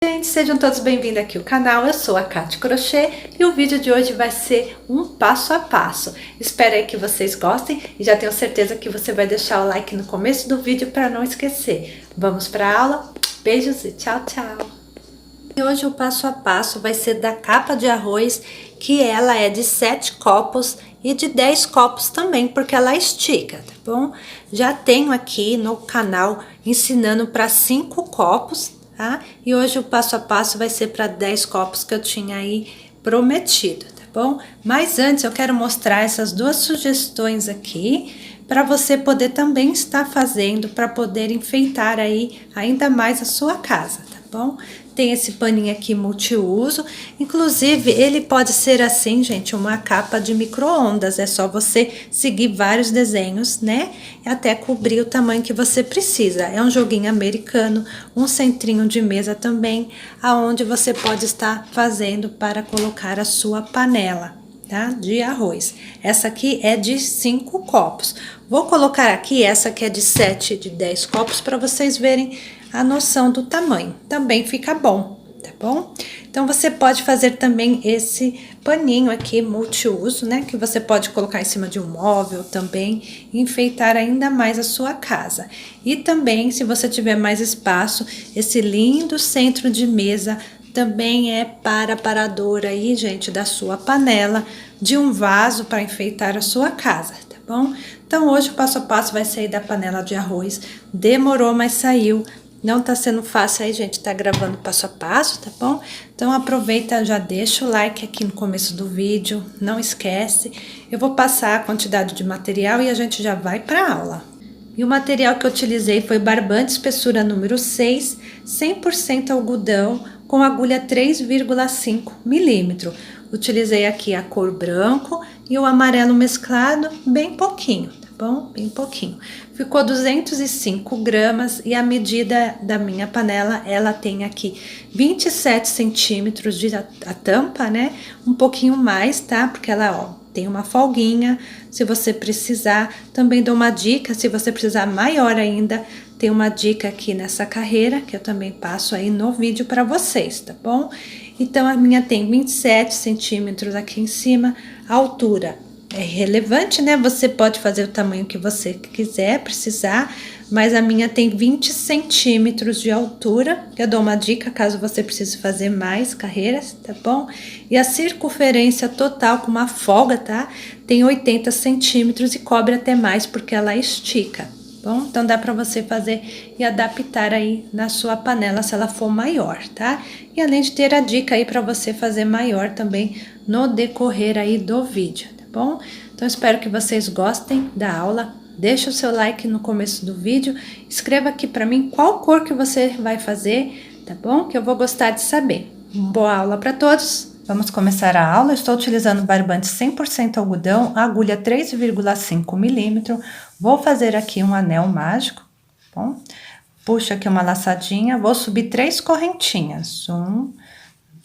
Gente, sejam todos bem-vindos aqui ao canal. Eu sou a Kati Crochê e o vídeo de hoje vai ser um passo a passo. Espero aí que vocês gostem e já tenho certeza que você vai deixar o like no começo do vídeo para não esquecer. Vamos para a aula? Beijos e tchau, tchau! E hoje o passo a passo vai ser da capa de arroz, que ela é de 7 copos e de 10 copos também, porque ela estica, tá bom? Já tenho aqui no canal ensinando para 5 copos, tá? E hoje o passo a passo vai ser para 10 copos que eu tinha aí prometido, tá bom? Mas antes eu quero mostrar essas duas sugestões aqui para você poder também estar fazendo, para poder enfeitar aí ainda mais a sua casa, tá bom? Tem esse paninho aqui multiuso, inclusive ele pode ser assim, gente, uma capa de micro-ondas, é só você seguir vários desenhos, né? E até cobrir o tamanho que você precisa. É um joguinho americano, um centrinho de mesa também, aonde você pode estar fazendo para colocar a sua panela, tá? De arroz. Essa aqui é de 5 copos. Vou colocar aqui essa que é de 7, de 10 copos, para vocês verem a noção do tamanho. Também fica bom, tá bom? Então, você pode fazer também esse paninho aqui multiuso, né? Que você pode colocar em cima de um móvel também, enfeitar ainda mais a sua casa. E também, se você tiver mais espaço, esse lindo centro de mesa também é para parador aí, gente, da sua panela, de um vaso para enfeitar a sua casa, tá bom? Então, hoje o passo a passo vai sair da panela de arroz. Demorou, mas saiu. Não tá sendo fácil aí, gente, tá gravando passo a passo, tá bom? Então, aproveita, já deixa o like aqui no começo do vídeo, não esquece. Eu vou passar a quantidade de material e a gente já vai pra aula. E o material que eu utilizei foi barbante espessura número 6, 100% algodão, com agulha 3,5 milímetros. Utilizei aqui a cor branco e o amarelo mesclado, bem pouquinho, tá bom? Bem pouquinho. Ficou 205 gramas e a medida da minha panela, ela tem aqui 27 centímetros de a tampa, né? Um pouquinho mais, tá? Porque ela, ó, tem uma folguinha, se você precisar. Também dou uma dica, se você precisar maior ainda, tem uma dica aqui nessa carreira, que eu também passo aí no vídeo para vocês, tá bom? Então, a minha tem 27 centímetros aqui em cima, a altura é relevante, né? Você pode fazer o tamanho que você quiser, precisar, mas a minha tem 20 centímetros de altura. Eu dou uma dica caso você precise fazer mais carreiras, tá bom? E a circunferência total com uma folga, tá? Tem 80 centímetros e cobre até mais porque ela estica, bom? Então, dá pra você fazer e adaptar aí na sua panela se ela for maior, tá? E além de ter a dica aí pra você fazer maior também no decorrer aí do vídeo, tá bom? Então, espero que vocês gostem da aula. Deixa o seu like no começo do vídeo. Escreva aqui pra mim qual cor que você vai fazer, tá bom? Que eu vou gostar de saber. Boa aula pra todos! Vamos começar a aula. Estou utilizando barbante 100% algodão, agulha 3,5 milímetros. Vou fazer aqui um anel mágico, bom? Puxa aqui uma laçadinha, vou subir 3 correntinhas. 1,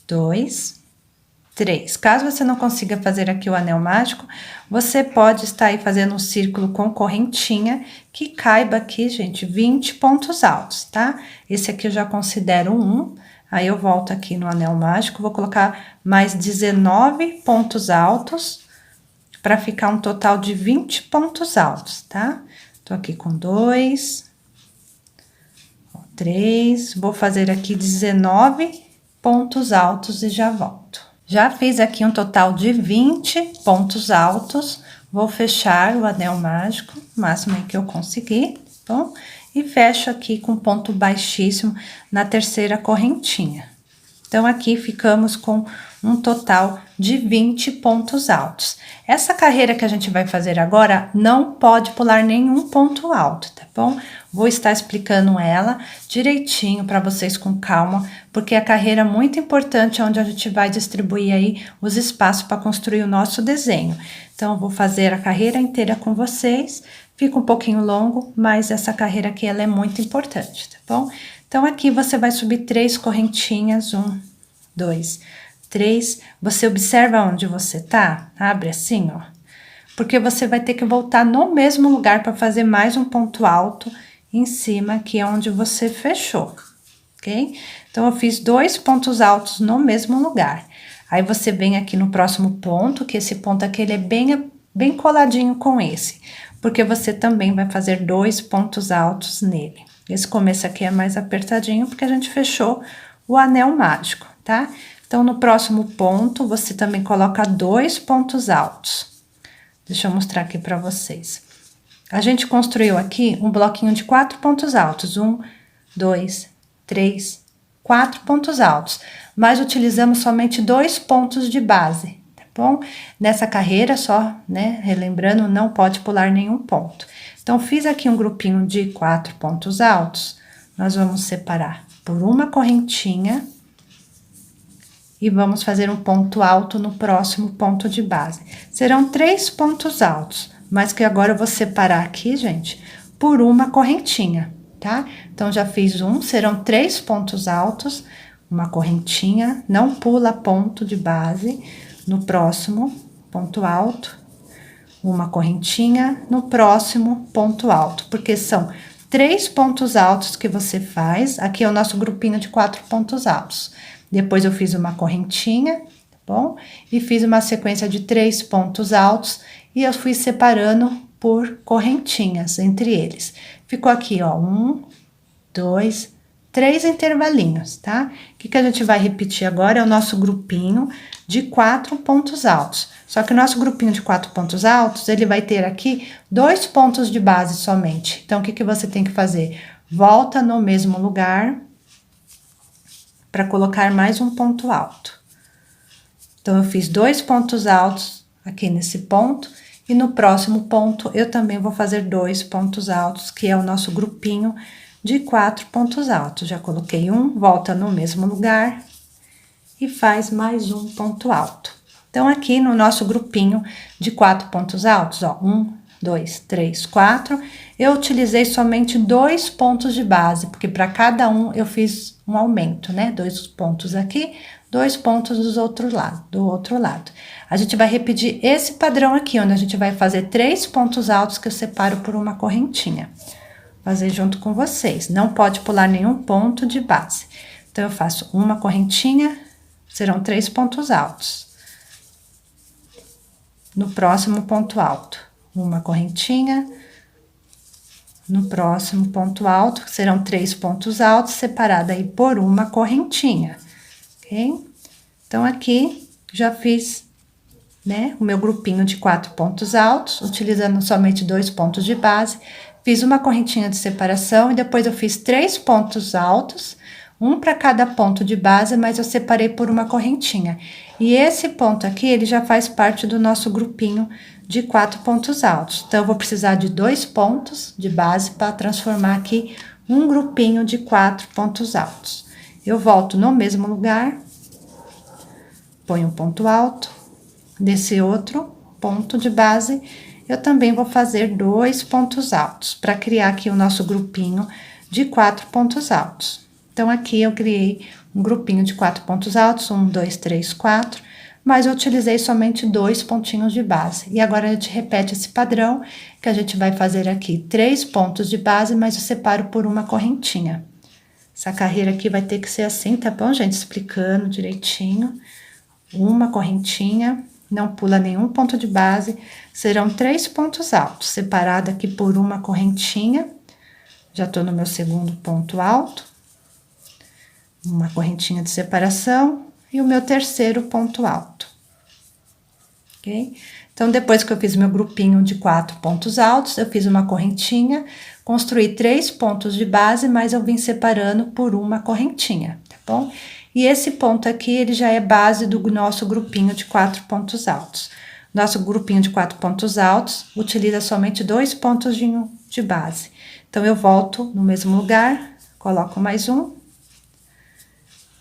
2, 3. Caso você não consiga fazer aqui o anel mágico, você pode estar aí fazendo um círculo com correntinha que caiba aqui, gente, 20 pontos altos, tá? Esse aqui eu já considero um. Aí, eu volto aqui no anel mágico, vou colocar mais 19 pontos altos, para ficar um total de 20 pontos altos, tá? Tô aqui com 2, 3, vou fazer aqui 19 pontos altos e já volto. Já fiz aqui um total de 20 pontos altos, vou fechar o anel mágico, o máximo que eu conseguir, tá bom? E fecho aqui com ponto baixíssimo na terceira correntinha. Então, aqui ficamos com um total de 20 pontos altos. Essa carreira que a gente vai fazer agora não pode pular nenhum ponto alto, tá bom? Vou estar explicando ela direitinho para vocês com calma, porque a carreira é muito importante, onde a gente vai distribuir aí os espaços para construir o nosso desenho. Então, eu vou fazer a carreira inteira com vocês. Fica um pouquinho longo, mas essa carreira aqui, ela é muito importante, tá bom? Então, aqui você vai subir 3 correntinhas, 1, 2, 3. Você observa onde você tá? Abre assim, ó. Porque você vai ter que voltar no mesmo lugar para fazer mais um ponto alto em cima, que é onde você fechou, ok? Então, eu fiz 2 pontos altos no mesmo lugar. Aí, você vem aqui no próximo ponto, que esse ponto aqui, ele é bem coladinho com esse, porque você também vai fazer 2 pontos altos nele. Esse começo aqui é mais apertadinho, porque a gente fechou o anel mágico, tá? Então, no próximo ponto, você também coloca 2 pontos altos. Deixa eu mostrar aqui pra vocês. A gente construiu aqui um bloquinho de 4 pontos altos. 1, 2, 3, 4 pontos altos. Mas utilizamos somente 2 pontos de base, tá bom? Nessa carreira, só, né, relembrando, não pode pular nenhum ponto. Então, fiz aqui um grupinho de 4 pontos altos. Nós vamos separar por uma correntinha e vamos fazer um ponto alto no próximo ponto de base. Serão 3 pontos altos, mas que agora eu vou separar aqui, gente, por uma correntinha, tá? Então, já fiz um, serão 3 pontos altos, uma correntinha, não pula ponto de base. No próximo ponto alto, uma correntinha, no próximo ponto alto, porque são 3 pontos altos que você faz. Aqui é o nosso grupinho de 4 pontos altos. Depois eu fiz uma correntinha, tá bom? E fiz uma sequência de 3 pontos altos e eu fui separando por correntinhas entre eles. Ficou aqui, ó, 1, 2, 3 intervalinhos, tá? O que a gente vai repetir agora é o nosso grupinho de 4 pontos altos. Só que o nosso grupinho de 4 pontos altos, ele vai ter aqui 2 pontos de base somente. Então, o que você tem que fazer? Volta no mesmo lugar para colocar mais um ponto alto. Então, eu fiz 2 pontos altos aqui nesse ponto, e no próximo ponto eu também vou fazer 2 pontos altos, que é o nosso grupinho de 4 pontos altos. Já coloquei um, volta no mesmo lugar e faz mais um ponto alto. Então, aqui no nosso grupinho de 4 pontos altos, ó, 1, 2, 3, 4, eu utilizei somente 2 pontos de base, porque para cada um eu fiz um aumento, né? 2 pontos aqui, 2 pontos do outro lado. A gente vai repetir esse padrão aqui, onde a gente vai fazer 3 pontos altos que eu separo por uma correntinha. Fazer junto com vocês, não pode pular nenhum ponto de base. Então, eu faço uma correntinha, serão 3 pontos altos. No próximo ponto alto, uma correntinha. No próximo ponto alto, serão 3 pontos altos, separada aí por uma correntinha, ok? Então, aqui, já fiz, né, o meu grupinho de 4 pontos altos, utilizando somente 2 pontos de base. Fiz uma correntinha de separação e depois eu fiz 3 pontos altos, um para cada ponto de base, mas eu separei por uma correntinha. E esse ponto aqui, ele já faz parte do nosso grupinho de 4 pontos altos. Então, eu vou precisar de 2 pontos de base para transformar aqui um grupinho de 4 pontos altos. Eu volto no mesmo lugar, ponho um ponto alto, desse outro ponto de base, eu também vou fazer 2 pontos altos, para criar aqui o nosso grupinho de 4 pontos altos. Então, aqui eu criei um grupinho de 4 pontos altos, 1, 2, 3, 4, mas eu utilizei somente 2 pontinhos de base. E agora, a gente repete esse padrão, que a gente vai fazer aqui 3 pontos de base, mas eu separo por uma correntinha. Essa carreira aqui vai ter que ser assim, tá bom, gente? Explicando direitinho. Uma correntinha, não pula nenhum ponto de base, serão 3 pontos altos, separado aqui por uma correntinha. Já tô no meu segundo ponto alto. Uma correntinha de separação e o meu terceiro ponto alto, ok? Então, depois que eu fiz meu grupinho de 4 pontos altos, eu fiz uma correntinha, construí 3 pontos de base, mas eu vim separando por uma correntinha, tá bom? E esse ponto aqui, ele já é base do nosso grupinho de 4 pontos altos. Nosso grupinho de 4 pontos altos utiliza somente 2 pontos de base. Então, eu volto no mesmo lugar, coloco mais um.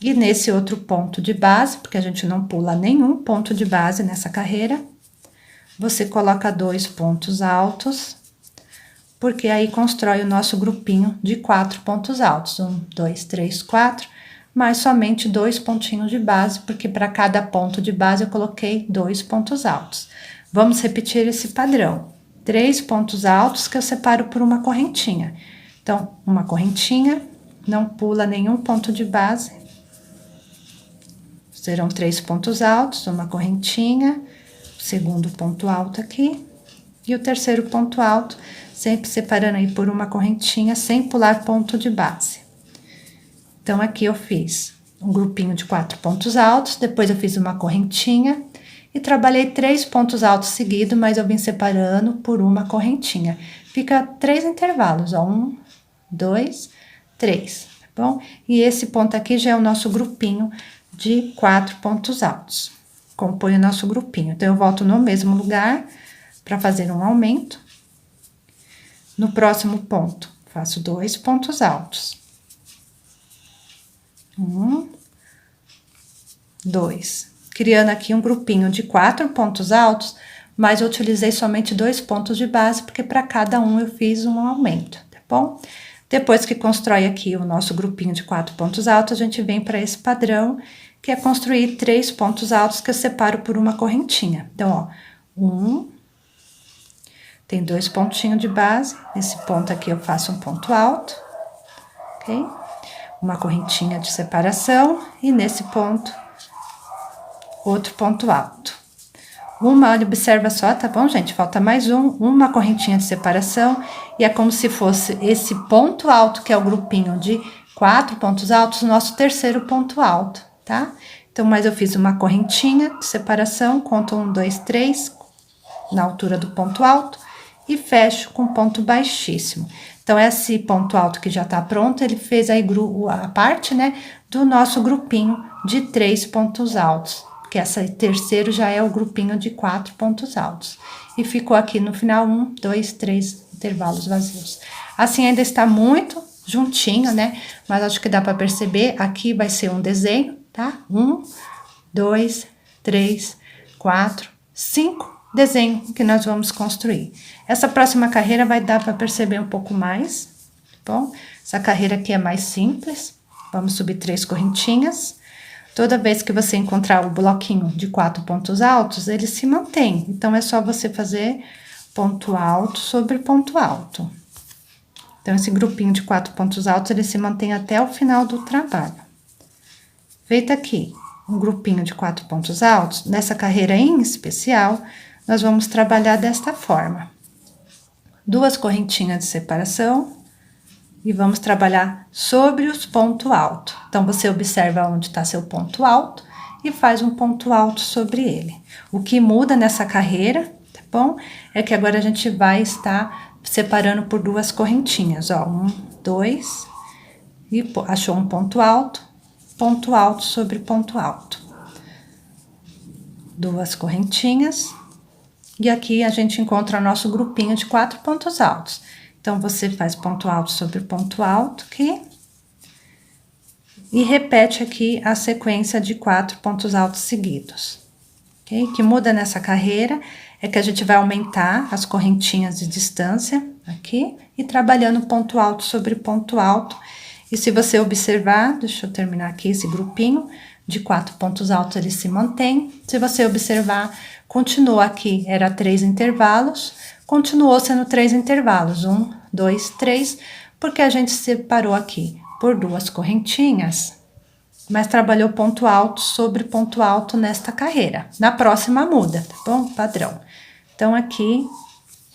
E nesse outro ponto de base, porque a gente não pula nenhum ponto de base nessa carreira, você coloca 2 pontos altos, porque aí constrói o nosso grupinho de 4 pontos altos. 1, 2, 3, 4, mas somente 2 pontinhos de base, porque para cada ponto de base eu coloquei 2 pontos altos. Vamos repetir esse padrão. 3 pontos altos que eu separo por uma correntinha. Então, uma correntinha, não pula nenhum ponto de base. Serão 3 pontos altos, uma correntinha, o segundo ponto alto aqui e o terceiro ponto alto, sempre separando aí por uma correntinha, sem pular ponto de base. Então, aqui eu fiz um grupinho de 4 pontos altos, depois eu fiz uma correntinha e trabalhei 3 pontos altos seguidos, mas eu vim separando por uma correntinha. Fica 3 intervalos, ó, 1, 2, 3, tá bom? E esse ponto aqui já é o nosso grupinho de 4 pontos altos. Compõe o nosso grupinho. Então, eu volto no mesmo lugar para fazer um aumento. No próximo ponto, faço 2 pontos altos. 1, 2. Criando aqui um grupinho de 4 pontos altos, mas eu utilizei somente 2 pontos de base, porque para cada um eu fiz um aumento, tá bom? Depois que constrói aqui o nosso grupinho de 4 pontos altos, a gente vem para esse padrão, que é construir 3 pontos altos que eu separo por uma correntinha. Então, ó, tem 2 pontinhos de base, nesse ponto aqui eu faço um ponto alto, ok? Uma correntinha de separação e nesse ponto, outro ponto alto. Olha, observa só, tá bom, gente? Falta mais uma correntinha de separação e é como se fosse esse ponto alto, que é o grupinho de 4 pontos altos, nosso terceiro ponto alto, tá? Então, mas eu fiz uma correntinha de separação, conto 1, 2, 3, na altura do ponto alto e fecho com ponto baixíssimo. Então, esse ponto alto que já tá pronto, ele fez aí a parte, né, do nosso grupinho de 3 pontos altos. Que esse terceiro já é o grupinho de 4 pontos altos. E ficou aqui no final 1, 2, 3 intervalos vazios. Assim ainda está muito juntinho, né? Mas acho que dá para perceber, aqui vai ser um desenho, tá? 1, 2, 3, 4, 5 desenhos que nós vamos construir. Essa próxima carreira vai dar para perceber um pouco mais, tá bom? Essa carreira aqui é mais simples. Vamos subir 3 correntinhas. Toda vez que você encontrar o bloquinho de 4 pontos altos, ele se mantém. Então, é só você fazer ponto alto sobre ponto alto. Então, esse grupinho de 4 pontos altos, ele se mantém até o final do trabalho. Feito aqui um grupinho de 4 pontos altos, nessa carreira em especial, nós vamos trabalhar desta forma. 2 correntinhas de separação. E vamos trabalhar sobre os pontos altos. Então, você observa onde está seu ponto alto e faz um ponto alto sobre ele. O que muda nessa carreira, tá bom? É que agora a gente vai estar separando por 2 correntinhas, ó. 1, 2, e achou um ponto alto sobre ponto alto. 2 correntinhas. E aqui a gente encontra o nosso grupinho de 4 pontos altos. Então, você faz ponto alto sobre ponto alto aqui. E repete aqui a sequência de 4 pontos altos seguidos. Ok? O que muda nessa carreira é que a gente vai aumentar as correntinhas de distância aqui. E trabalhando ponto alto sobre ponto alto. E se você observar, deixa eu terminar aqui esse grupinho de 4 pontos altos, ele se mantém. Se você observar, continua aqui, era 3 intervalos. Continuou sendo 3 intervalos, 1, 2, 3, porque a gente separou aqui por 2 correntinhas, mas trabalhou ponto alto sobre ponto alto nesta carreira. Na próxima muda, tá bom? Padrão. Então, aqui,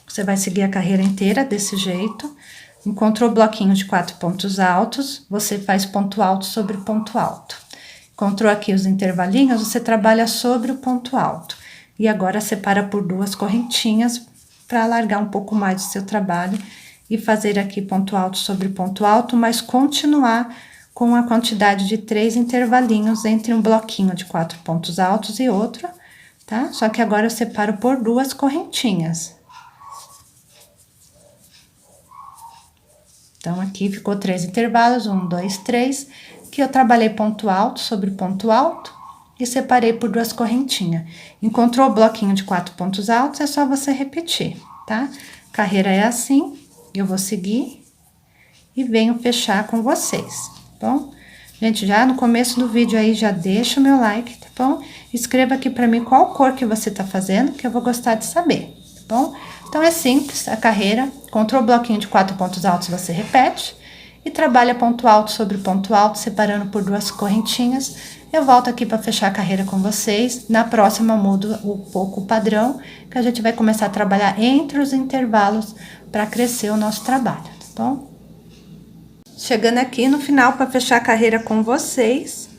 você vai seguir a carreira inteira desse jeito. Encontrou o bloquinho de 4 pontos altos, você faz ponto alto sobre ponto alto. Encontrou aqui os intervalinhos, você trabalha sobre o ponto alto. E agora, separa por 2 correntinhas, para alargar um pouco mais o seu trabalho e fazer aqui ponto alto sobre ponto alto, mas continuar com a quantidade de 3 intervalinhos entre um bloquinho de 4 pontos altos e outro, tá? Só que agora eu separo por 2 correntinhas. Então, aqui ficou 3 intervalos, 1, 2, 3, que eu trabalhei ponto alto sobre ponto alto e separei por 2 correntinhas. Encontrou o bloquinho de 4 pontos altos, é só você repetir, tá? Carreira é assim, eu vou seguir e venho fechar com vocês, tá bom? Gente, já no começo do vídeo aí, já deixa o meu like, tá bom? Escreva aqui pra mim qual cor que você tá fazendo, que eu vou gostar de saber, tá bom? Então, é simples, a carreira, encontrou o bloquinho de 4 pontos altos, você repete. e trabalha ponto alto sobre ponto alto, separando por 2 correntinhas. Eu volto aqui para fechar a carreira com vocês. Na próxima mudo um pouco o padrão, que a gente vai começar a trabalhar entre os intervalos para crescer o nosso trabalho, tá bom? Chegando aqui no final para fechar a carreira com vocês,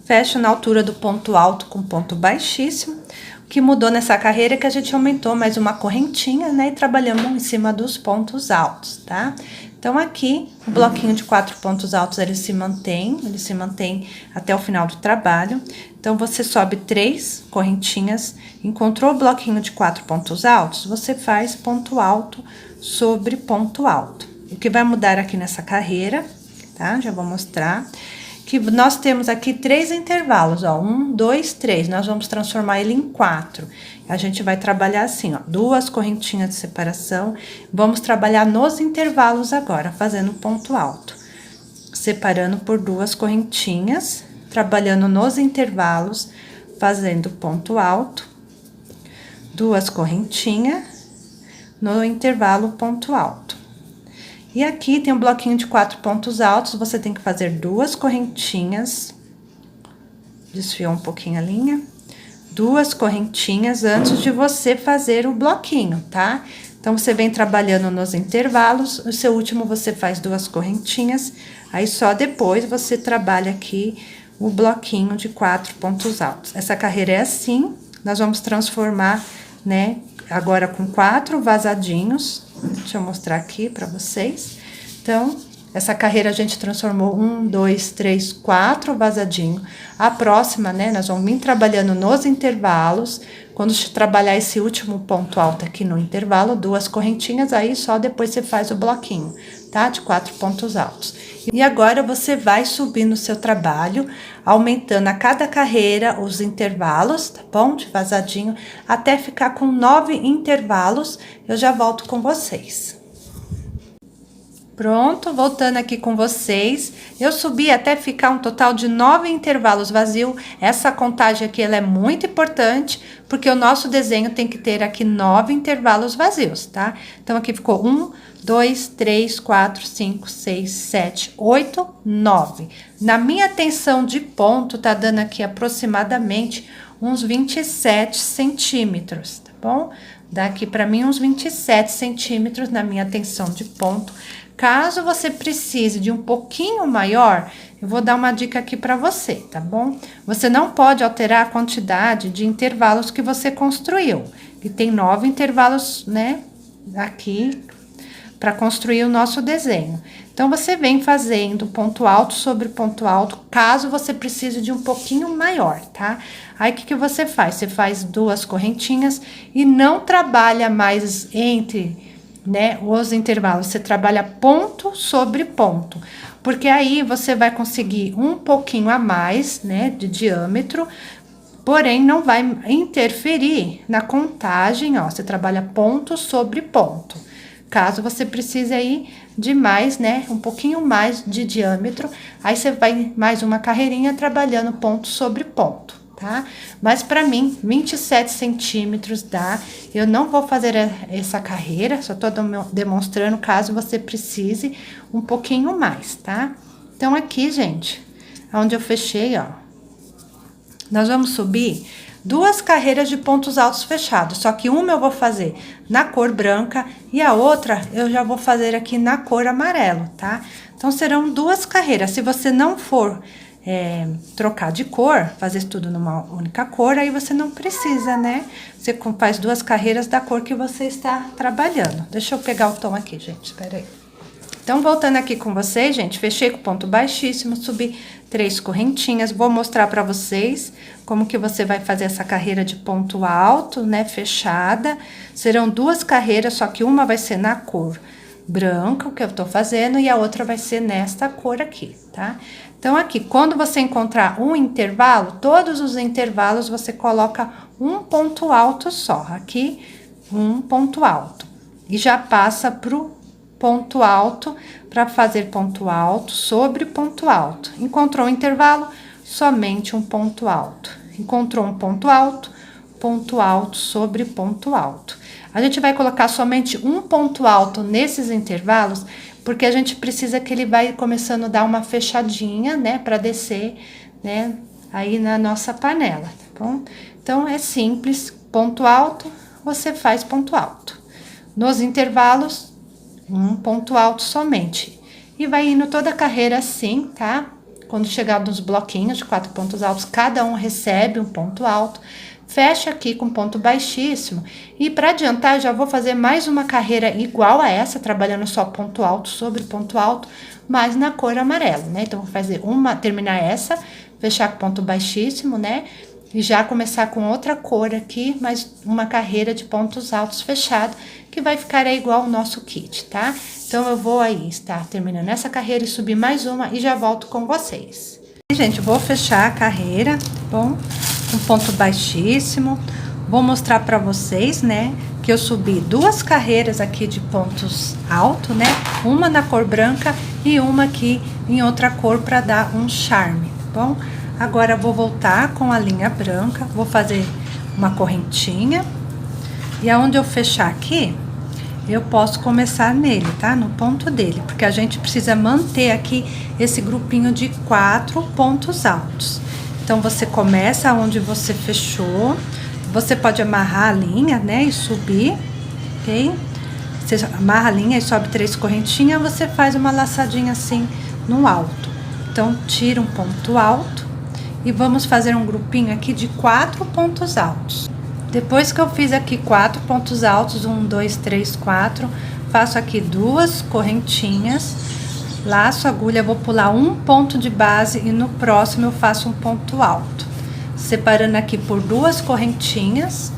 fecho na altura do ponto alto com ponto baixíssimo. O que mudou nessa carreira é que a gente aumentou mais uma correntinha, né? E trabalhamos em cima dos pontos altos, tá? Então, aqui, o bloquinho de 4 pontos altos, ele se mantém até o final do trabalho. Então, você sobe 3 correntinhas, encontrou o bloquinho de 4 pontos altos, você faz ponto alto sobre ponto alto. O que vai mudar aqui nessa carreira, tá? Já vou mostrar. Que nós temos aqui 3 intervalos, ó, 1, 2, 3, nós vamos transformar ele em 4. A gente vai trabalhar assim, ó, 2 correntinhas de separação, vamos trabalhar nos intervalos agora, fazendo ponto alto. Separando por 2 correntinhas, trabalhando nos intervalos, fazendo ponto alto, 2 correntinhas, no intervalo ponto alto. E aqui tem um bloquinho de 4 pontos altos, você tem que fazer 2 correntinhas, desfiou um pouquinho a linha, 2 correntinhas antes de você fazer o bloquinho, tá? Então, você vem trabalhando nos intervalos, o seu último você faz 2 correntinhas, aí só depois você trabalha aqui o bloquinho de 4 pontos altos. Essa carreira é assim, nós vamos transformar, né, agora com 4 vazadinhos. Deixa eu mostrar aqui pra vocês. Então, essa carreira a gente transformou 1, 2, 3, 4 vazadinho. A próxima, né, nós vamos vir trabalhando nos intervalos. Quando trabalhar esse último ponto alto aqui no intervalo, 2 correntinhas, aí só depois você faz o bloquinho, tá? De 4 pontos altos. E agora você vai subir no seu trabalho, aumentando a cada carreira os intervalos, tá bom? De vazadinho, até ficar com 9 intervalos. Eu já volto com vocês. Pronto, voltando aqui com vocês, eu subi até ficar um total de 9 intervalos vazios. Essa contagem aqui, ela é muito importante, porque o nosso desenho tem que ter aqui 9 intervalos vazios, tá? Então, aqui ficou 1, 2, 3, 4, 5, 6, 7, 8, 9. Na minha tensão de ponto, tá dando aqui aproximadamente uns 27 centímetros, tá bom? Dá aqui pra mim uns 27 centímetros na minha tensão de ponto. Caso você precise de um pouquinho maior, eu vou dar uma dica aqui para você, tá bom? Você não pode alterar a quantidade de intervalos que você construiu. E tem 9 intervalos, né, aqui, para construir o nosso desenho. Então, você vem fazendo ponto alto sobre ponto alto, caso você precise de um pouquinho maior, tá? Aí, o que você faz? Você faz 2 correntinhas e não trabalha mais entre, né, os intervalos, você trabalha ponto sobre ponto, porque aí você vai conseguir um pouquinho a mais, né, de diâmetro, porém não vai interferir na contagem, ó, você trabalha ponto sobre ponto. Caso você precise aí de mais, né, um pouquinho mais de diâmetro, aí você vai mais uma carreirinha trabalhando ponto sobre ponto. Tá? Mas para mim, 27 centímetros dá. Eu não vou fazer essa carreira, só tô demonstrando caso você precise um pouquinho mais, tá? Então, aqui, gente, onde eu fechei, ó, nós vamos subir 2 carreiras de pontos altos fechados, só que uma eu vou fazer na cor branca e a outra eu já vou fazer aqui na cor amarelo, tá? Então, serão 2 carreiras. Se você não for trocar de cor, fazer tudo numa única cor, aí você não precisa, né? Você faz 2 carreiras da cor que você está trabalhando. Deixa eu pegar o tom aqui, gente, espera aí. Então, voltando aqui com vocês, gente, fechei com ponto baixíssimo, subi 3 correntinhas, vou mostrar pra vocês como que você vai fazer essa carreira de ponto alto, né, fechada. Serão 2 carreiras, só que uma vai ser na cor branca, o que eu tô fazendo, e a outra vai ser nesta cor aqui, tá? Então, aqui, quando você encontrar um intervalo, todos os intervalos você coloca um ponto alto só. Aqui, um ponto alto. E já passa pro ponto alto, para fazer ponto alto sobre ponto alto. Encontrou um intervalo, somente um ponto alto. Encontrou um ponto alto sobre ponto alto. A gente vai colocar somente um ponto alto nesses intervalos, porque a gente precisa que ele vai começando a dar uma fechadinha, né, para descer, né, aí na nossa panela, tá bom? Então, é simples, ponto alto, você faz ponto alto. Nos intervalos, um ponto alto somente. E vai indo toda a carreira assim, tá? Quando chegar nos bloquinhos de 4 pontos altos, cada um recebe um ponto alto. Fecha aqui com ponto baixíssimo. E para adiantar, eu já vou fazer mais uma carreira igual a essa, trabalhando só ponto alto sobre ponto alto, mas na cor amarela, né? Então, vou fazer uma, terminar essa, fechar com ponto baixíssimo, né? E já começar com outra cor aqui, mais uma carreira de pontos altos fechado, que vai ficar aí igual o nosso kit, tá? Então, eu vou aí estar terminando essa carreira e subir mais uma e já volto com vocês. E, gente, eu vou fechar a carreira, tá bom? Um ponto baixíssimo. Vou mostrar pra vocês, né, que eu subi 2 carreiras aqui de pontos altos, né? Uma na cor branca e uma aqui em outra cor pra dar um charme, tá bom? Agora, vou voltar com a linha branca, vou fazer uma correntinha. E aonde eu fechar aqui, eu posso começar nele, tá? No ponto dele, porque a gente precisa manter aqui esse grupinho de 4 pontos altos. Então, você começa onde você fechou, você pode amarrar a linha, né, e subir, ok? Você amarra a linha e sobe 3 correntinhas, você faz uma laçadinha assim no alto. Então, tira um ponto alto. E vamos fazer um grupinho aqui de 4 pontos altos. Depois que eu fiz aqui 4 pontos altos, 1, 2, 3, 4, faço aqui 2 correntinhas, laço a agulha, vou pular um ponto de base e no próximo eu faço um ponto alto. Separando aqui por 2 correntinhas,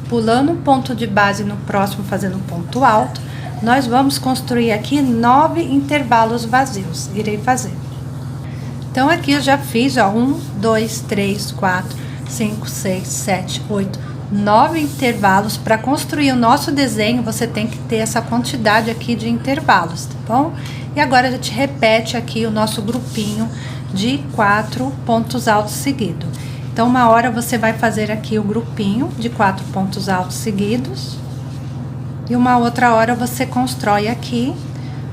pulando um ponto de base no próximo, fazendo um ponto alto, nós vamos construir aqui 9 intervalos vazios, irei fazer. Então, aqui eu já fiz, ó, 1, 2, 3, 4, 5, 6, 7, 8, 9 intervalos. Para construir o nosso desenho, você tem que ter essa quantidade aqui de intervalos, tá bom? E agora a gente repete aqui o nosso grupinho de 4 pontos altos seguidos. Então, uma hora você vai fazer aqui o grupinho de 4 pontos altos seguidos. E uma outra hora você constrói aqui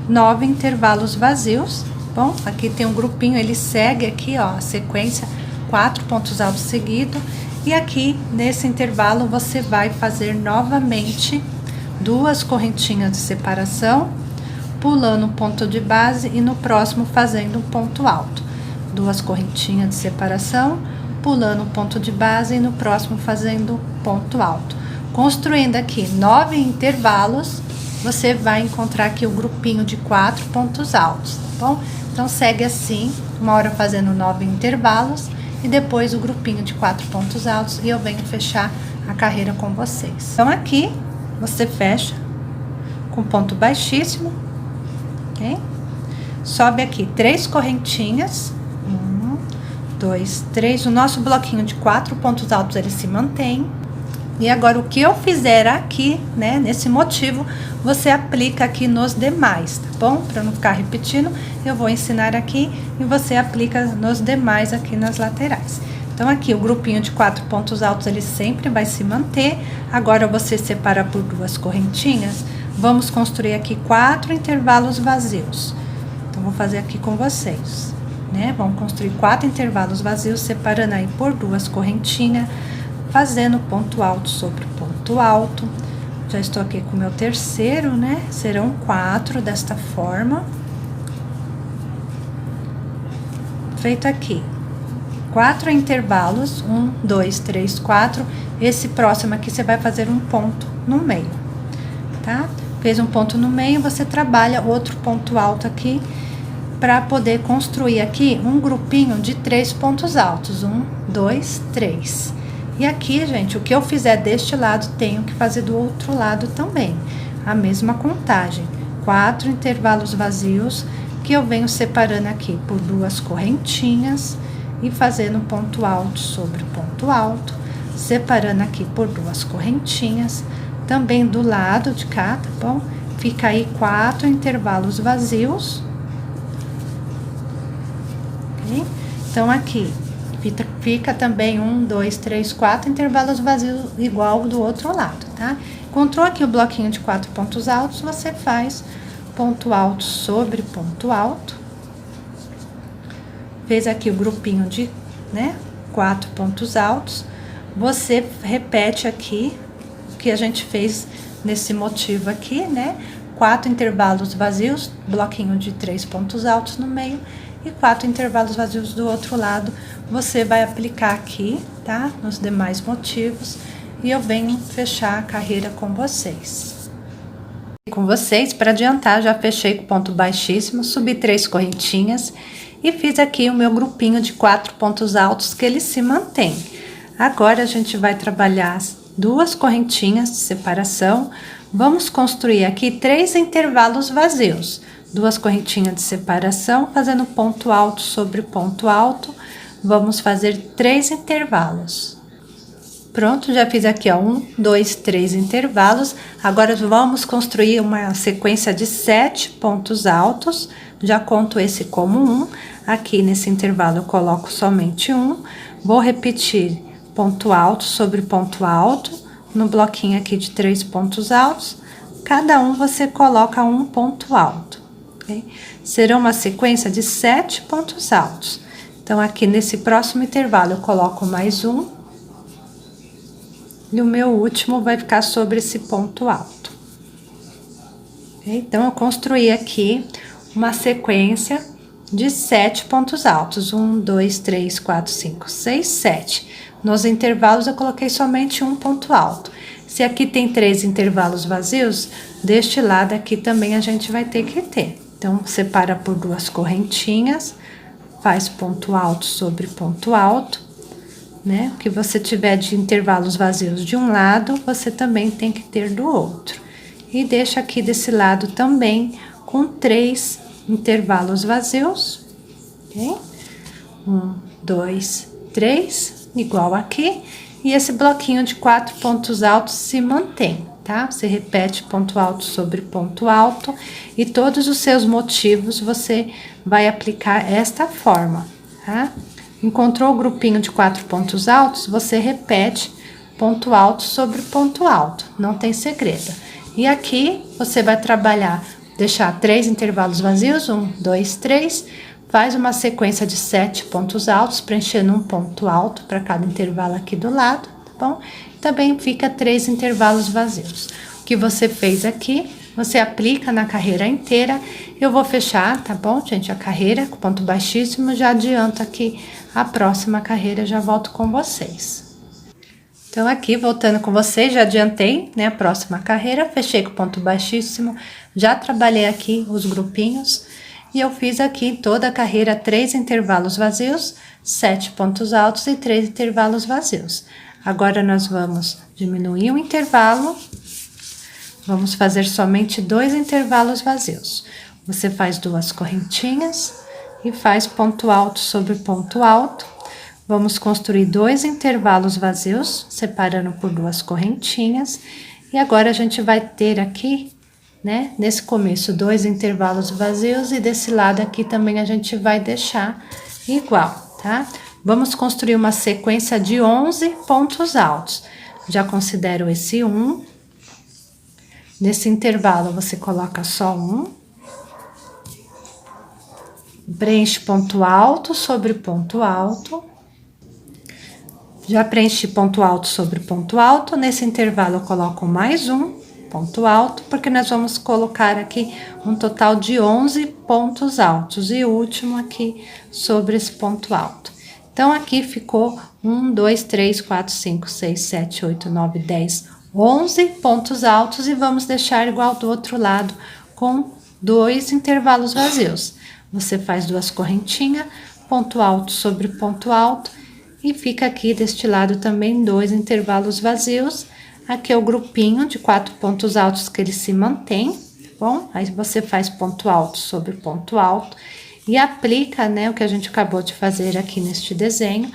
9 intervalos vazios. Bom, aqui tem um grupinho, ele segue aqui, ó, a sequência, 4 pontos altos seguidos. E aqui, nesse intervalo, você vai fazer novamente 2 correntinhas de separação, pulando um ponto de base e no próximo fazendo um ponto alto. 2 correntinhas de separação, pulando um ponto de base e no próximo fazendo ponto alto. Construindo aqui 9 intervalos, você vai encontrar aqui o grupinho de 4 pontos altos, tá bom? Então, segue assim, uma hora fazendo 9 intervalos e depois o grupinho de 4 pontos altos e eu venho fechar a carreira com vocês. Então, aqui, você fecha com ponto baixíssimo, ok? Sobe aqui 3 correntinhas, 1, 2, 3, o nosso bloquinho de 4 pontos altos, ele se mantém. E agora, o que eu fizer aqui, né, nesse motivo, você aplica aqui nos demais, tá bom? Para não ficar repetindo, eu vou ensinar aqui e você aplica nos demais aqui nas laterais. Então, aqui, o grupinho de 4 pontos altos, ele sempre vai se manter. Agora, você separa por 2 correntinhas. Vamos construir aqui 4 intervalos vazios. Então, vou fazer aqui com vocês, né? Vamos construir 4 intervalos vazios, separando aí por 2 correntinhas, fazendo ponto alto sobre ponto alto. Já estou aqui com o meu terceiro, né? Serão 4 desta forma. Feito aqui 4 intervalos, 1, 2, 3, 4. Esse próximo aqui você vai fazer um ponto no meio, tá? Fez um ponto no meio, você trabalha outro ponto alto aqui para poder construir aqui um grupinho de 3 pontos altos. 1, 2, 3. E aqui, gente, o que eu fizer deste lado, tenho que fazer do outro lado também. A mesma contagem. 4 intervalos vazios, que eu venho separando aqui por 2 correntinhas e fazendo ponto alto sobre ponto alto. Separando aqui por 2 correntinhas, também do lado de cá, tá bom? Fica aí 4 intervalos vazios. Ok? Então, aqui fica também 1, 2, 3, 4 intervalos vazios igual do outro lado, tá? Encontrou aqui o bloquinho de 4 pontos altos, você faz ponto alto sobre ponto alto. Fez aqui o grupinho de, né, 4 pontos altos. Você repete aqui o que a gente fez nesse motivo aqui, né? 4 intervalos vazios, bloquinho de 3 pontos altos no meio e 4 intervalos vazios do outro lado. Você vai aplicar aqui, tá? Nos demais motivos e eu venho fechar a carreira com vocês. Com vocês, para adiantar, já fechei com ponto baixíssimo, subi 3 correntinhas e fiz aqui o meu grupinho de 4 pontos altos que ele se mantém. Agora a gente vai trabalhar as 2 correntinhas de separação. Vamos construir aqui 3 intervalos vazios. 2 correntinhas de separação, fazendo ponto alto sobre ponto alto. Vamos fazer 3 intervalos. Pronto, já fiz aqui, ó, 1, 2, 3 intervalos. Agora vamos construir uma sequência de 7 pontos altos. Já conto esse como 1. Aqui nesse intervalo eu coloco somente 1. Vou repetir ponto alto sobre ponto alto. No bloquinho aqui de 3 pontos altos. Cada um você coloca um ponto alto, ok? Será uma sequência de 7 pontos altos. Então, aqui nesse próximo intervalo eu coloco mais um. E o meu último vai ficar sobre esse ponto alto. Okay? Então, eu construí aqui uma sequência de 7 pontos altos. 1, 2, 3, 4, 5, 6, 7. Nos intervalos, eu coloquei somente um ponto alto. Se aqui tem 3 intervalos vazios, deste lado aqui também a gente vai ter que ter. Então, separa por 2 correntinhas, faz ponto alto sobre ponto alto, né? O que você tiver de intervalos vazios de um lado, você também tem que ter do outro. E deixa aqui desse lado também com 3 intervalos vazios, ok? 1, 2, 3, igual aqui. E esse bloquinho de 4 pontos altos se mantém, tá? Você repete ponto alto sobre ponto alto e todos os seus motivos você vai aplicar esta forma, tá? Encontrou o grupinho de 4 pontos altos, você repete ponto alto sobre ponto alto, não tem segredo. E aqui você vai trabalhar, deixar 3 intervalos vazios, 1, 2, 3, faz uma sequência de 7 pontos altos, preenchendo um ponto alto para cada intervalo aqui do lado, tá bom? Também fica 3 intervalos vazios. O que você fez aqui, você aplica na carreira inteira. Eu vou fechar, tá bom, gente, a carreira com ponto baixíssimo, já adianto aqui a próxima carreira, já volto com vocês. Então, aqui, voltando com vocês, já adiantei, né, a próxima carreira, fechei com ponto baixíssimo, já trabalhei aqui os grupinhos, e eu fiz aqui toda a carreira 3 intervalos vazios, 7 pontos altos e 3 intervalos vazios. Agora, nós vamos diminuir o intervalo, vamos fazer somente 2 intervalos vazios. Você faz 2 correntinhas e faz ponto alto sobre ponto alto. Vamos construir 2 intervalos vazios, separando por 2 correntinhas. E agora a gente vai ter aqui, né, nesse começo, 2 intervalos vazios e desse lado aqui também a gente vai deixar igual, tá? Vamos construir uma sequência de 11 pontos altos. Já considero esse 1. Nesse intervalo, você coloca só 1. Preenche ponto alto sobre ponto alto. Já preenchi ponto alto sobre ponto alto. Nesse intervalo, eu coloco mais um ponto alto, porque nós vamos colocar aqui um total de 11 pontos altos. E o último aqui sobre esse ponto alto. Então, aqui ficou 1, 2, 3, 4, 5, 6, 7, 8, 9, 10, 11 pontos altos. E vamos deixar igual do outro lado, com 2 intervalos vazios. Você faz 2 correntinhas, ponto alto sobre ponto alto. E fica aqui deste lado também 2 intervalos vazios. Aqui é o grupinho de 4 pontos altos que ele se mantém, tá bom? Aí você faz ponto alto sobre ponto alto e aplica, né, o que a gente acabou de fazer aqui neste desenho.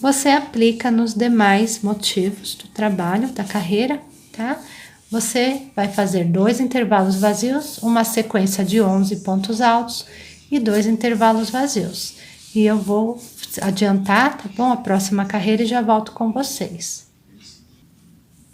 Você aplica nos demais motivos do trabalho, da carreira, tá? Você vai fazer 2 intervalos vazios, uma sequência de 11 pontos altos e 2 intervalos vazios. E eu vou adiantar, tá bom? A próxima carreira e já volto com vocês.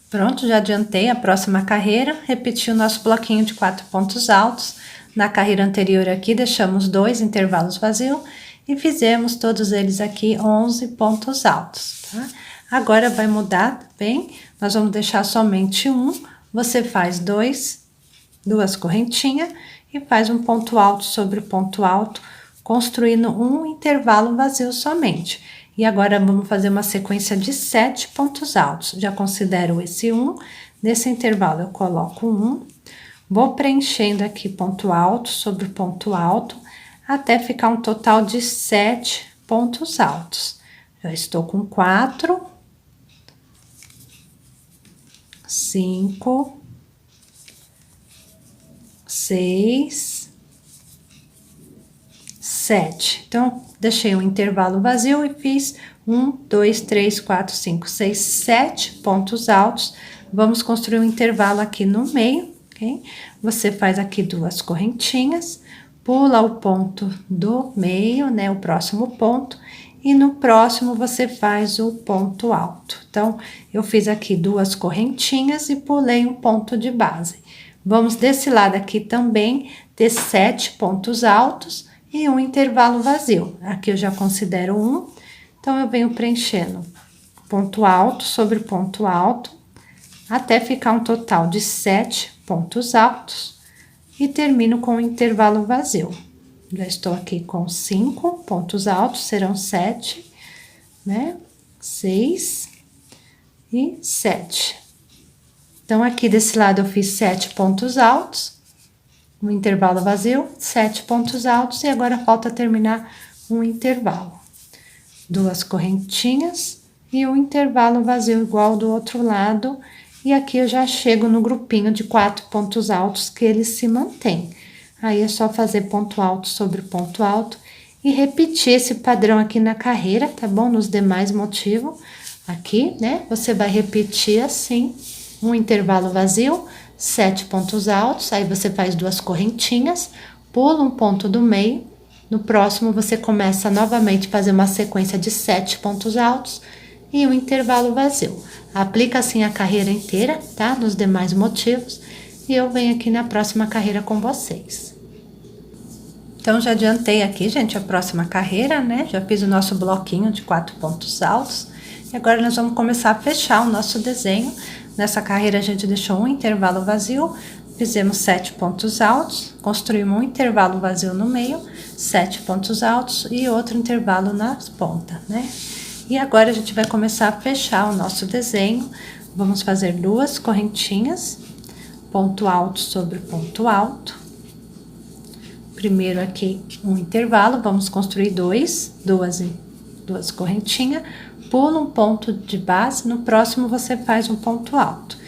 Pronto, já adiantei a próxima carreira, repeti o nosso bloquinho de 4 pontos altos. Na carreira anterior aqui, deixamos 2 intervalos vazios e fizemos todos eles aqui 11 pontos altos, tá? Agora vai mudar, bem? Nós vamos deixar somente um, você faz duas correntinhas e faz um ponto alto sobre ponto alto, construindo um intervalo vazio somente. E agora vamos fazer uma sequência de 7 pontos altos. Já considero esse 1, nesse intervalo eu coloco 1, vou preenchendo aqui ponto alto sobre ponto alto, até ficar um total de 7 pontos altos. Já estou com 4, 5, 6, 7. Então, deixei um intervalo vazio e fiz 1, 2, 3, 4, 5, 6, 7 pontos altos. Vamos construir um intervalo aqui no meio, ok? Você faz aqui 2 correntinhas, pula o ponto do meio, né? O próximo ponto. E no próximo você faz o ponto alto. Então, eu fiz aqui 2 correntinhas e pulei um ponto de base. Vamos desse lado aqui também ter 7 pontos altos e um intervalo vazio. Aqui eu já considero 1, então eu venho preenchendo ponto alto sobre ponto alto, até ficar um total de 7 pontos altos e termino com o intervalo vazio. Já estou aqui com 5 pontos altos, serão 7, né? 6 e 7. Então, aqui desse lado eu fiz 7 pontos altos, um intervalo vazio, 7 pontos altos, e agora falta terminar um intervalo. 2 correntinhas e um intervalo vazio igual do outro lado, e aqui eu já chego no grupinho de 4 pontos altos que eles se mantêm. Aí é só fazer ponto alto sobre ponto alto e repetir esse padrão aqui na carreira, tá bom? Nos demais motivos, aqui, né? Você vai repetir assim, um intervalo vazio, 7 pontos altos, aí você faz 2 correntinhas, pula um ponto do meio, no próximo você começa novamente a fazer uma sequência de 7 pontos altos e um intervalo vazio. Aplica assim a carreira inteira, tá? Nos demais motivos, e eu venho aqui na próxima carreira com vocês. Então, já adiantei aqui, gente, a próxima carreira, né? Já fiz o nosso bloquinho de 4 pontos altos. E agora nós vamos começar a fechar o nosso desenho. Nessa carreira a gente deixou um intervalo vazio, fizemos 7 pontos altos, construímos um intervalo vazio no meio, 7 pontos altos e outro intervalo nas pontas, né? E agora a gente vai começar a fechar o nosso desenho. Vamos fazer 2 correntinhas, ponto alto sobre ponto alto. Primeiro aqui um intervalo, vamos construir duas correntinhas, pula um ponto de base, no próximo você faz um ponto alto.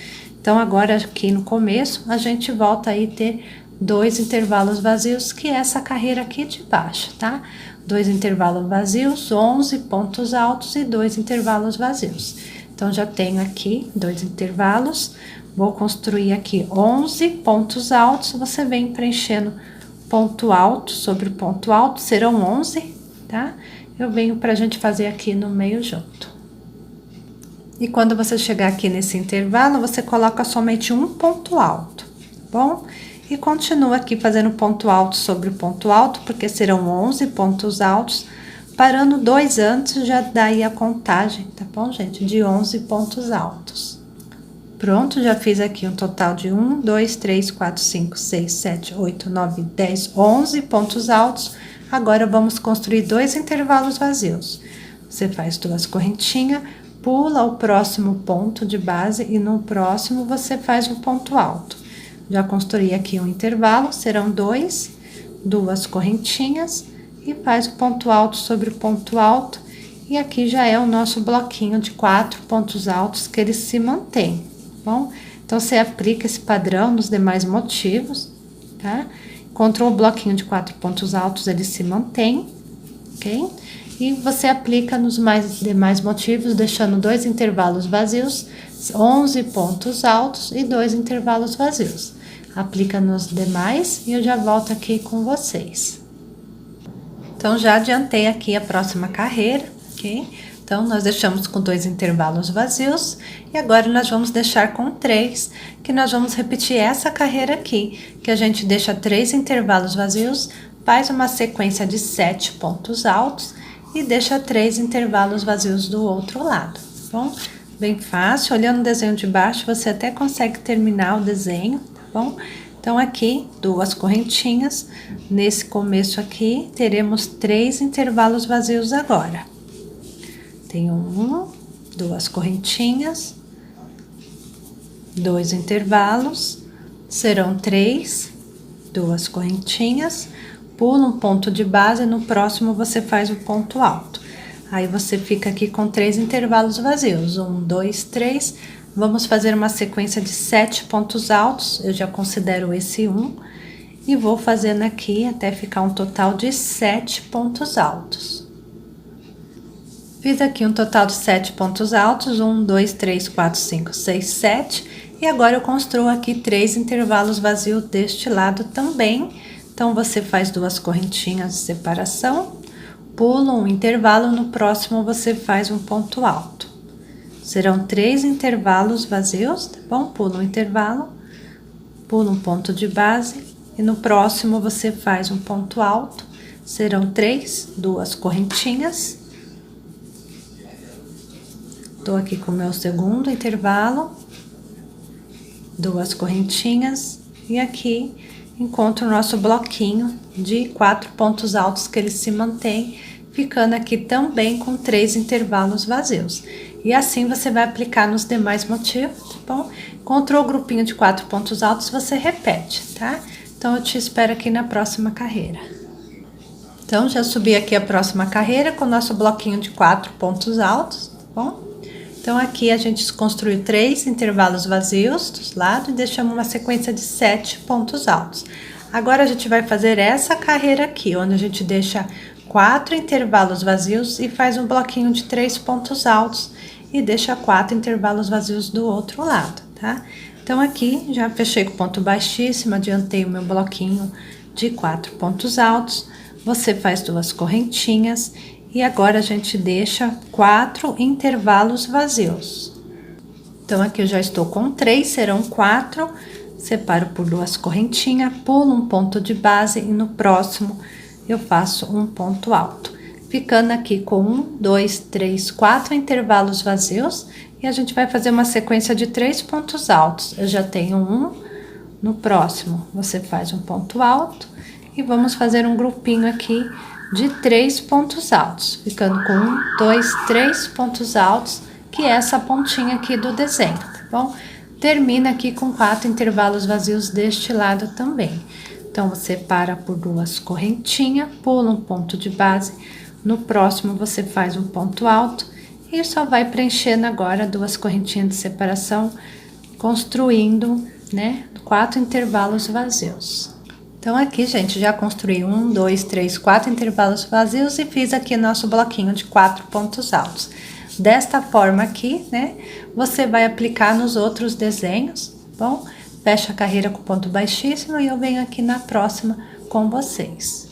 Então, agora aqui no começo, a gente volta aí ter 2 intervalos vazios, que é essa carreira aqui de baixo, tá? 2 intervalos vazios, 11 pontos altos e 2 intervalos vazios. Então, já tenho aqui 2 intervalos, vou construir aqui 11 pontos altos, você vem preenchendo ponto alto sobre ponto alto, serão 11, tá? Eu venho pra gente fazer aqui no meio junto. E quando você chegar aqui nesse intervalo, você coloca somente um ponto alto, tá bom? E continua aqui fazendo ponto alto sobre ponto alto, porque serão 11 pontos altos. Parando 2 antes, já dá aí a contagem, tá bom, gente? De 11 pontos altos. Pronto, já fiz aqui um total de 1, 2, 3, 4, 5, 6, 7, 8, 9, 10, 11 pontos altos. Agora, vamos construir 2 intervalos vazios. Você faz 2 correntinhas, pula o próximo ponto de base e no próximo você faz um ponto alto. Já construí aqui um intervalo, serão 2 correntinhas e faz o ponto alto sobre o ponto alto. E aqui já é o nosso bloquinho de 4 pontos altos que ele se mantém. Bom, então você aplica esse padrão nos demais motivos, tá? Encontrou o bloquinho de 4 pontos altos, ele se mantém, ok? E você aplica nos demais motivos, deixando 2 intervalos vazios, 11 pontos altos e 2 intervalos vazios. Aplica nos demais e eu já volto aqui com vocês. Então, já adiantei aqui a próxima carreira, ok? Então, nós deixamos com 2 intervalos vazios e agora nós vamos deixar com 3, que nós vamos repetir essa carreira aqui, que a gente deixa 3 intervalos vazios, faz uma sequência de 7 pontos altos e deixa 3 intervalos vazios do outro lado, tá bom? Bem fácil, olhando o desenho de baixo, você até consegue terminar o desenho, tá bom? Então, aqui, 2 correntinhas, nesse começo aqui, teremos 3 intervalos vazios agora. Tenho 2 correntinhas, 2 intervalos, serão 3, 2 correntinhas, pula um ponto de base, no próximo você faz o ponto alto. Aí você fica aqui com 3 intervalos vazios, 1, 2, 3, vamos fazer uma sequência de 7 pontos altos, eu já considero esse 1, e vou fazendo aqui até ficar um total de 7 pontos altos. Fiz aqui um total de 7 pontos altos, 1, 2, 3, 4, 5, 6, 7. E agora eu construo aqui 3 intervalos vazios deste lado também. Então, você faz 2 correntinhas de separação, pula um intervalo, no próximo você faz um ponto alto. Serão 3 intervalos vazios, tá bom? Pula um intervalo, pula um ponto de base e no próximo você faz um ponto alto. Serão 3, 2 correntinhas. Tô aqui com o meu segundo intervalo, 2 correntinhas, e aqui encontro o nosso bloquinho de 4 pontos altos que ele se mantém, ficando aqui também com 3 intervalos vazios. E assim você vai aplicar nos demais motivos, tá bom? Encontrou o grupinho de 4 pontos altos, você repete, tá? Então, eu te espero aqui na próxima carreira. Então, já subi aqui a próxima carreira com o nosso bloquinho de 4 pontos altos, tá bom? Então, aqui a gente construiu 3 intervalos vazios dos lados e deixamos uma sequência de 7 pontos altos. Agora, a gente vai fazer essa carreira aqui, onde a gente deixa 4 intervalos vazios e faz um bloquinho de 3 pontos altos e deixa 4 intervalos vazios do outro lado, tá? Então, aqui já fechei com ponto baixíssimo, adiantei o meu bloquinho de 4 pontos altos. Você faz 2 correntinhas. E agora a gente deixa 4 intervalos vazios. Então, aqui eu já estou com 3, serão 4. Separo por 2 correntinhas, pulo um ponto de base e no próximo eu faço um ponto alto. Ficando aqui com 1, 2, 3, 4 intervalos vazios. E a gente vai fazer uma sequência de 3 pontos altos. Eu já tenho 1, no próximo você faz um ponto alto. E vamos fazer um grupinho aqui de 3 pontos altos, ficando com 1, 2, 3 pontos altos, que é essa pontinha aqui do desenho, tá bom? Termina aqui com 4 intervalos vazios deste lado também. Então, você para por 2 correntinhas, pula um ponto de base, no próximo você faz um ponto alto e só vai preenchendo agora 2 correntinhas de separação, construindo, né, 4 intervalos vazios. Então, aqui, gente, já construí 1, 2, 3, 4 intervalos vazios e fiz aqui nosso bloquinho de 4 pontos altos. Desta forma aqui, né, você vai aplicar nos outros desenhos, bom? Fecha a carreira com ponto baixíssimo e eu venho aqui na próxima com vocês.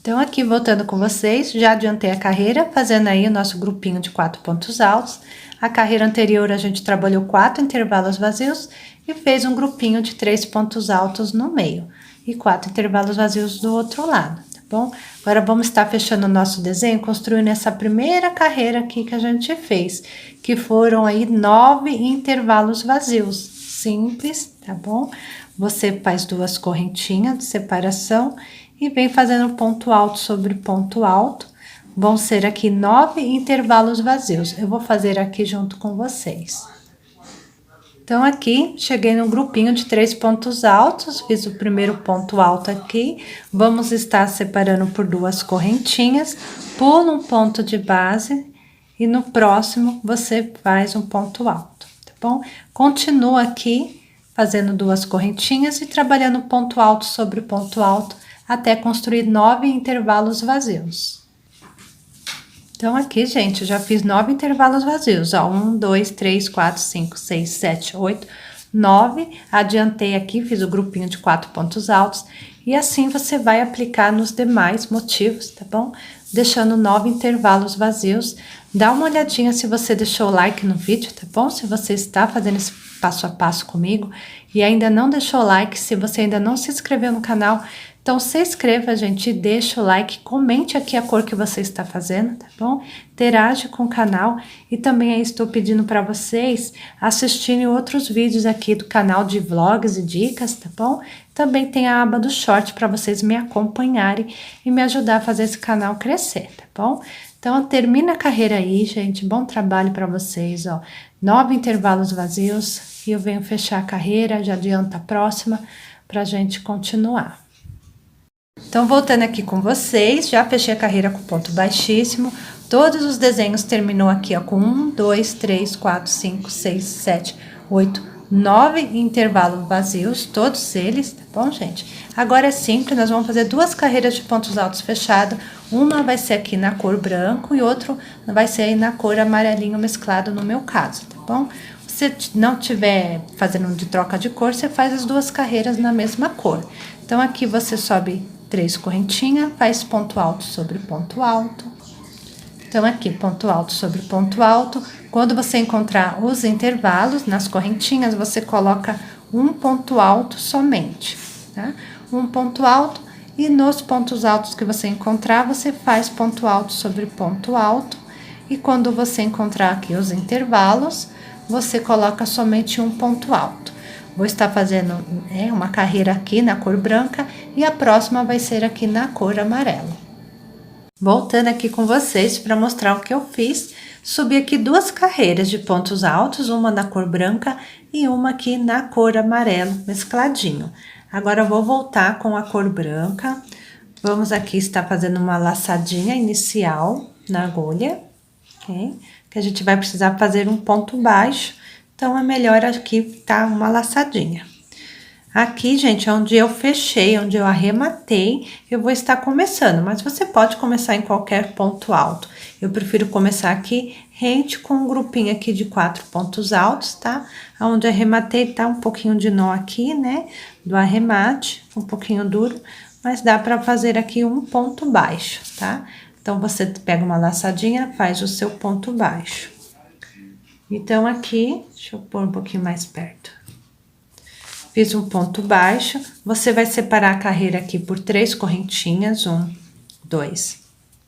Então, aqui, voltando com vocês, já adiantei a carreira, fazendo aí o nosso grupinho de 4 pontos altos. A carreira anterior, a gente trabalhou 4 intervalos vazios e fez um grupinho de 3 pontos altos no meio. E 4 intervalos vazios do outro lado, tá bom? Agora, vamos estar fechando o nosso desenho, construindo essa primeira carreira aqui que a gente fez, que foram aí 9 intervalos vazios, simples, tá bom? Você faz 2 correntinhas de separação e vem fazendo ponto alto sobre ponto alto. Vão ser aqui 9 intervalos vazios, eu vou fazer aqui junto com vocês. Então, aqui, cheguei no grupinho de 3 pontos altos, fiz o primeiro ponto alto aqui, vamos estar separando por 2 correntinhas, pula um ponto de base e no próximo você faz um ponto alto, tá bom? Continua aqui, fazendo 2 correntinhas e trabalhando ponto alto sobre ponto alto, até construir 9 intervalos vazios. Então, aqui, gente, eu já fiz 9 intervalos vazios, ó, 1, 2, 3, 4, 5, 6, 7, 8, 9. Adiantei aqui, fiz o grupinho de 4 pontos altos E assim você vai aplicar nos demais motivos, tá bom? Deixando 9 intervalos vazios. Dá uma olhadinha se você deixou o like no vídeo, tá bom? Se você está fazendo esse passo a passo comigo e ainda não deixou o like, se você ainda não se inscreveu no canal, então se inscreva, gente, deixa o like, comente aqui a cor que você está fazendo, tá bom? Interage com o canal e também aí estou pedindo para vocês assistirem outros vídeos aqui do canal de vlogs e dicas, tá bom? Também tem a aba do short para vocês me acompanharem e me ajudar a fazer esse canal crescer, tá bom? Então, termina a carreira aí, gente. Bom trabalho para vocês, ó. 9 intervalos vazios e eu venho fechar a carreira, já adianta a próxima pra gente continuar. Então, voltando aqui com vocês, já fechei a carreira com ponto baixíssimo. Todos os desenhos terminou aqui, ó, com 1, 2, 3, 4, 5, 6, 7, 8, 9 intervalos vazios, todos eles, tá bom, gente? Agora é simples, nós vamos fazer 2 carreiras de pontos altos fechados. Uma vai ser aqui na cor branco e outro vai ser aí na cor amarelinho mesclado, no meu caso, tá bom? Se não tiver fazendo de troca de cor, você faz as 2 carreiras na mesma cor. Então, aqui você sobe 3 correntinhas, faz ponto alto sobre ponto alto. Então, aqui, ponto alto sobre ponto alto. Quando você encontrar os intervalos nas correntinhas, você coloca um ponto alto somente, tá? Um ponto alto, e nos pontos altos que você encontrar, você faz ponto alto sobre ponto alto. E quando você encontrar aqui os intervalos, você coloca somente um ponto alto. Vou estar fazendo uma carreira aqui na cor branca e a próxima vai ser aqui na cor amarela. Voltando aqui com vocês para mostrar o que eu fiz, subi aqui 2 carreiras de pontos altos, uma na cor branca e uma aqui na cor amarelo, mescladinho. Agora, eu vou voltar com a cor branca, vamos aqui estar fazendo uma laçadinha inicial na agulha, ok? Que a gente vai precisar fazer um ponto baixo, então é melhor aqui tá uma laçadinha. Aqui, gente, onde eu fechei, onde eu arrematei, eu vou estar começando, mas você pode começar em qualquer ponto alto. Eu prefiro começar aqui rente com um grupinho aqui de 4 pontos altos, tá? Onde eu arrematei, tá um pouquinho de nó aqui, né? Do arremate, um pouquinho duro, mas dá pra fazer aqui um ponto baixo, tá? Então, você pega uma laçadinha, faz o seu ponto baixo. Então, aqui, deixa eu pôr um pouquinho mais perto. Fiz um ponto baixo, você vai separar a carreira aqui por 3 correntinhas, 1, 2,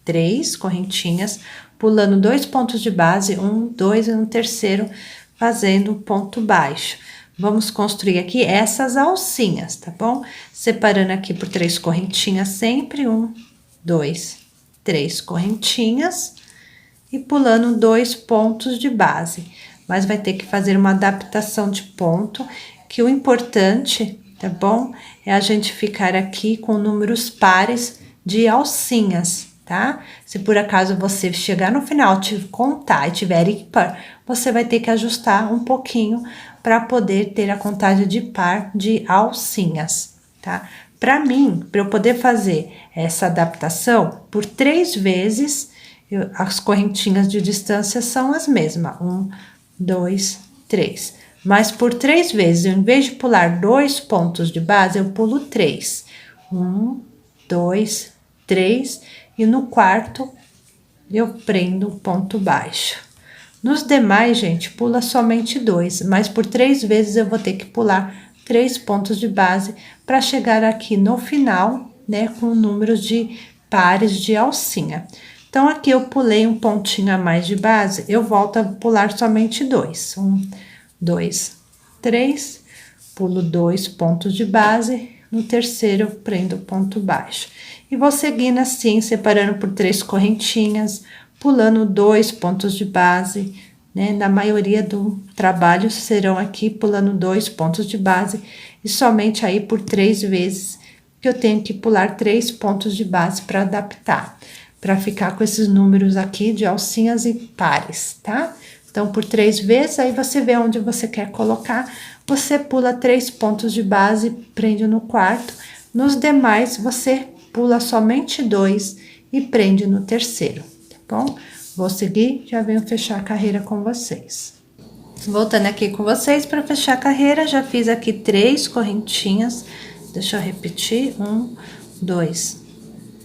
3 correntinhas, pulando 2 pontos de base, 1, 2 e no terceiro, fazendo ponto baixo. Vamos construir aqui essas alcinhas, tá bom? Separando aqui por 3 correntinhas sempre, 1, 2, 3 correntinhas e pulando 2 pontos de base. Mas vai ter que fazer uma adaptação de ponto, que o importante, tá bom? É a gente ficar aqui com números pares de alcinhas, tá? Se por acaso você chegar no final, te contar e tiver ímpar, você vai ter que ajustar um pouquinho para poder ter a contagem de par de alcinhas, tá? Para mim, para eu poder fazer essa adaptação, por 3 vezes, as correntinhas de distância são as mesmas. 1, 2, 3. Mas por 3 vezes, em vez de pular 2 pontos de base, eu pulo 3. 1, 2, 3. E no quarto, eu prendo o ponto baixo. Nos demais, gente, pula somente 2. Mas por 3 vezes, eu vou ter que pular 3 pontos de base para chegar aqui no final, né, com números de pares de alcinha. Então, aqui eu pulei um pontinho a mais de base, eu volto a pular somente 2. 1, 2, 3, pulo 2 pontos de base, no terceiro eu prendo o ponto baixo. E vou seguindo assim, separando por 3 correntinhas, pulando 2 pontos de base, né? Na maioria do trabalho serão aqui pulando 2 pontos de base, e somente aí por 3 vezes que eu tenho que pular 3 pontos de base para adaptar, para ficar com esses números aqui de alcinhas e pares, tá? Então, por 3 vezes, aí você vê onde você quer colocar, você pula 3 pontos de base, prende no quarto. Nos demais, você pula somente 2 e prende no terceiro, tá bom? Vou seguir, já venho fechar a carreira com vocês. Voltando aqui com vocês, para fechar a carreira, já fiz aqui 3 correntinhas deixa eu repetir, 1, 2,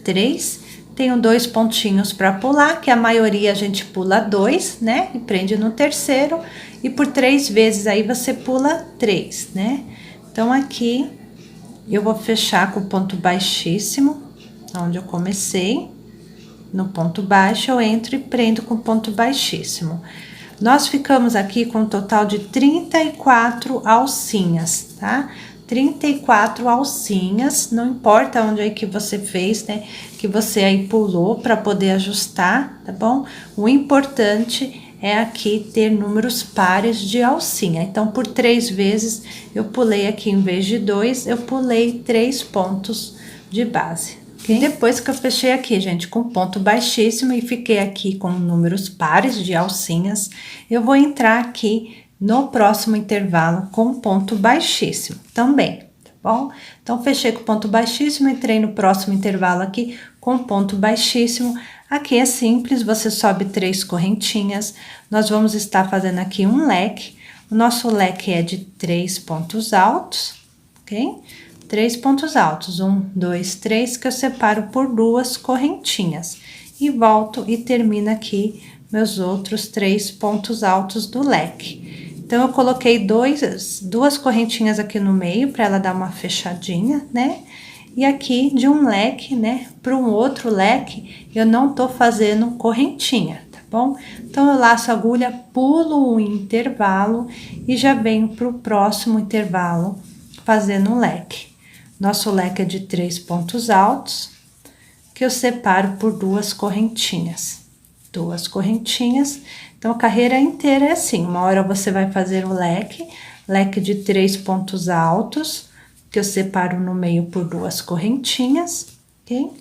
3. Tenho 2 pontinhos para pular, que a maioria a gente pula 2, né? E prende no terceiro, e por 3 vezes aí você pula 3, né? Então, aqui eu vou fechar com o ponto baixíssimo, onde eu comecei. No ponto baixo, eu entro e prendo com ponto baixíssimo. Nós ficamos aqui com um total de 34 alcinhas, tá? 34 alcinhas, não importa onde é que você fez, né? Que você aí pulou para poder ajustar, tá bom? O importante é aqui ter números pares de alcinha. Então, por 3 vezes, eu pulei aqui, em vez de 2, eu pulei 3 pontos de base. Okay? Depois que eu fechei aqui, gente, com ponto baixíssimo e fiquei aqui com números pares de alcinhas, eu vou entrar aqui no próximo intervalo com ponto baixíssimo também, tá bom? Então, fechei com ponto baixíssimo, entrei no próximo intervalo aqui com ponto baixíssimo. Aqui é simples, você sobe 3 correntinhas, nós vamos estar fazendo aqui um leque. O nosso leque é de 3 pontos altos, ok? 3 pontos altos, 1, 2, 3, que eu separo por 2 correntinhas. E volto e termino aqui meus outros 3 pontos altos do leque. Então, eu coloquei 2 correntinhas aqui no meio, para ela dar uma fechadinha, né? E aqui, de um leque, né, para um outro leque, eu não tô fazendo correntinha, tá bom? Então, eu laço a agulha, pulo um intervalo e já venho pro próximo intervalo fazendo um leque. Nosso leque é de 3 pontos altos, que eu separo por 2 correntinhas. 2 correntinhas. Então, a carreira inteira é assim. Uma hora você vai fazer o leque de 3 pontos altos, que eu separo no meio por 2 correntinhas, ok?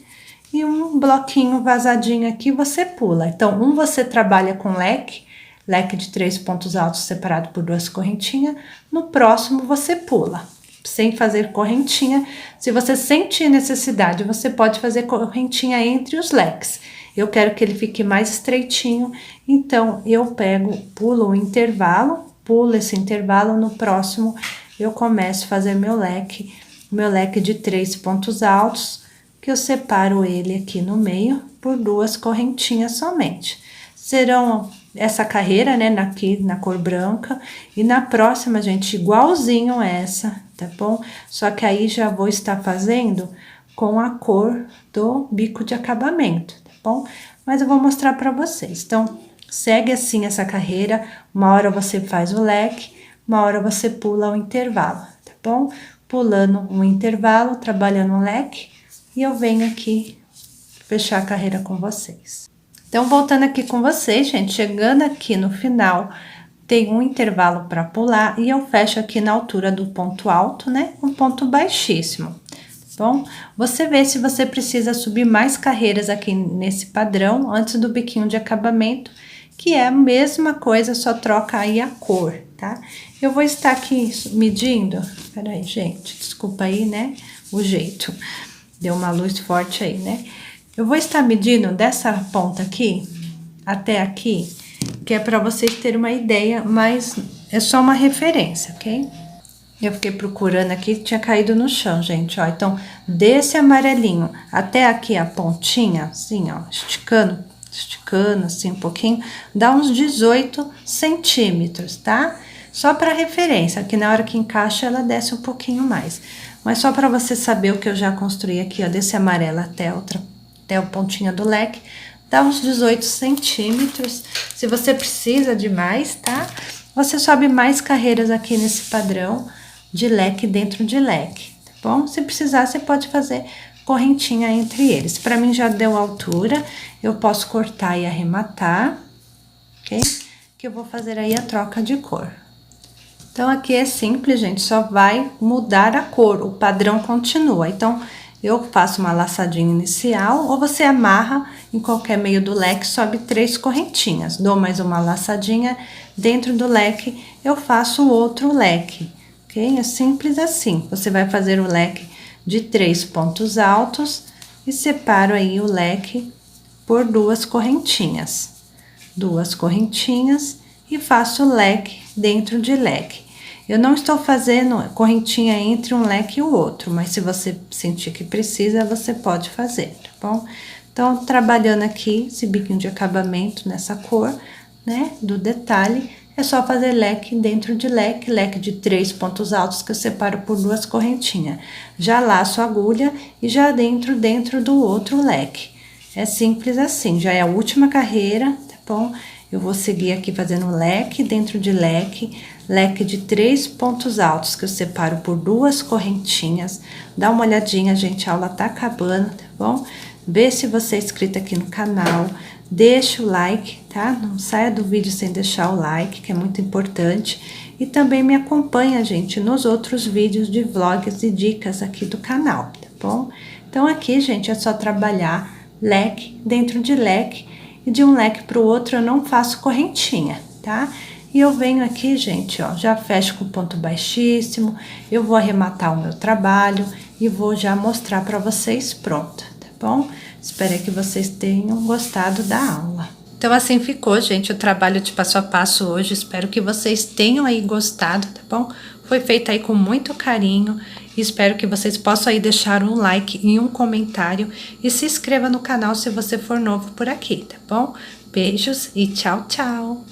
E um bloquinho vazadinho aqui você pula. Então, você trabalha com leque de 3 pontos altos separado por 2 correntinhas. No próximo, você pula, sem fazer correntinha. Se você sentir necessidade, você pode fazer correntinha entre os leques. Eu quero que ele fique mais estreitinho, então eu pulo o intervalo, pulo esse intervalo, no próximo eu começo a fazer meu leque de 3 pontos altos, que eu separo ele aqui no meio por 2 correntinhas somente. Serão essa carreira, né, aqui na cor branca, e na próxima, gente, igualzinho essa, tá bom? Só que aí já vou estar fazendo com a cor do bico de acabamento, tá bom? Mas eu vou mostrar para vocês. Então, segue assim essa carreira, uma hora você faz o leque, uma hora você pula o intervalo, tá bom? Pulando um intervalo, trabalhando o leque, e eu venho aqui fechar a carreira com vocês. Então, voltando aqui com vocês, gente, chegando aqui no final, tem um intervalo para pular e eu fecho aqui na altura do ponto alto, né? Um ponto baixíssimo, tá bom? Você vê se você precisa subir mais carreiras aqui nesse padrão antes do biquinho de acabamento, que é a mesma coisa, só troca aí a cor, tá? Eu vou estar aqui medindo, peraí, gente, desculpa aí, né? O jeito, deu uma luz forte aí, né? Eu vou estar medindo dessa ponta aqui até aqui, que é para vocês terem uma ideia, mas é só uma referência, ok? Eu fiquei procurando aqui, tinha caído no chão, gente, ó. Então, desse amarelinho até aqui a pontinha, assim, ó, esticando assim um pouquinho, dá uns 18 centímetros, tá? Só para referência, aqui na hora que encaixa ela desce um pouquinho mais. Mas só para você saber o que eu já construí aqui, ó, desse amarelo até o pontinho do leque, dá uns 18 centímetros. Se você precisa de mais, tá? Você sobe mais carreiras aqui nesse padrão de leque dentro de leque, tá bom? Se precisar, você pode fazer correntinha entre eles. Para mim já deu altura, eu posso cortar e arrematar, ok? Que eu vou fazer aí a troca de cor. Então, aqui é simples, gente, só vai mudar a cor, o padrão continua. Então, eu faço uma laçadinha inicial, ou você amarra em qualquer meio do leque, sobe 3 correntinhas. Dou mais uma laçadinha, dentro do leque eu faço o outro leque, ok? É simples assim. Você vai fazer o leque de 3 pontos altos e separo aí o leque por 2 correntinhas. 2 correntinhas e faço o leque dentro de leque. Eu não estou fazendo correntinha entre um leque e o outro, mas se você sentir que precisa, você pode fazer, tá bom? Então, trabalhando aqui esse biquinho de acabamento nessa cor, né, do detalhe, é só fazer leque dentro de leque, leque de 3 pontos altos que eu separo por 2 correntinhas. Já laço a agulha e já dentro do outro leque. É simples assim, já é a última carreira, tá bom? Eu vou seguir aqui fazendo leque dentro de leque, leque de 3 pontos altos que eu separo por 2 correntinhas. Dá uma olhadinha, gente, a aula tá acabando, tá bom? Vê se você é inscrito aqui no canal, deixa o like, tá? Não saia do vídeo sem deixar o like, que é muito importante. E também me acompanha, gente, nos outros vídeos de vlogs e dicas aqui do canal, tá bom? Então, aqui, gente, é só trabalhar leque dentro de leque. E de um leque pro outro eu não faço correntinha, tá? E eu venho aqui, gente, ó, já fecho com ponto baixíssimo. Eu vou arrematar o meu trabalho e vou já mostrar pra vocês pronta, tá bom? Espero que vocês tenham gostado da aula. Então, assim ficou, gente, o trabalho de passo a passo hoje. Espero que vocês tenham aí gostado, tá bom? Foi feito aí com muito carinho. E espero que vocês possam aí deixar um like e um comentário. E se inscreva no canal se você for novo por aqui, tá bom? Beijos e tchau, tchau!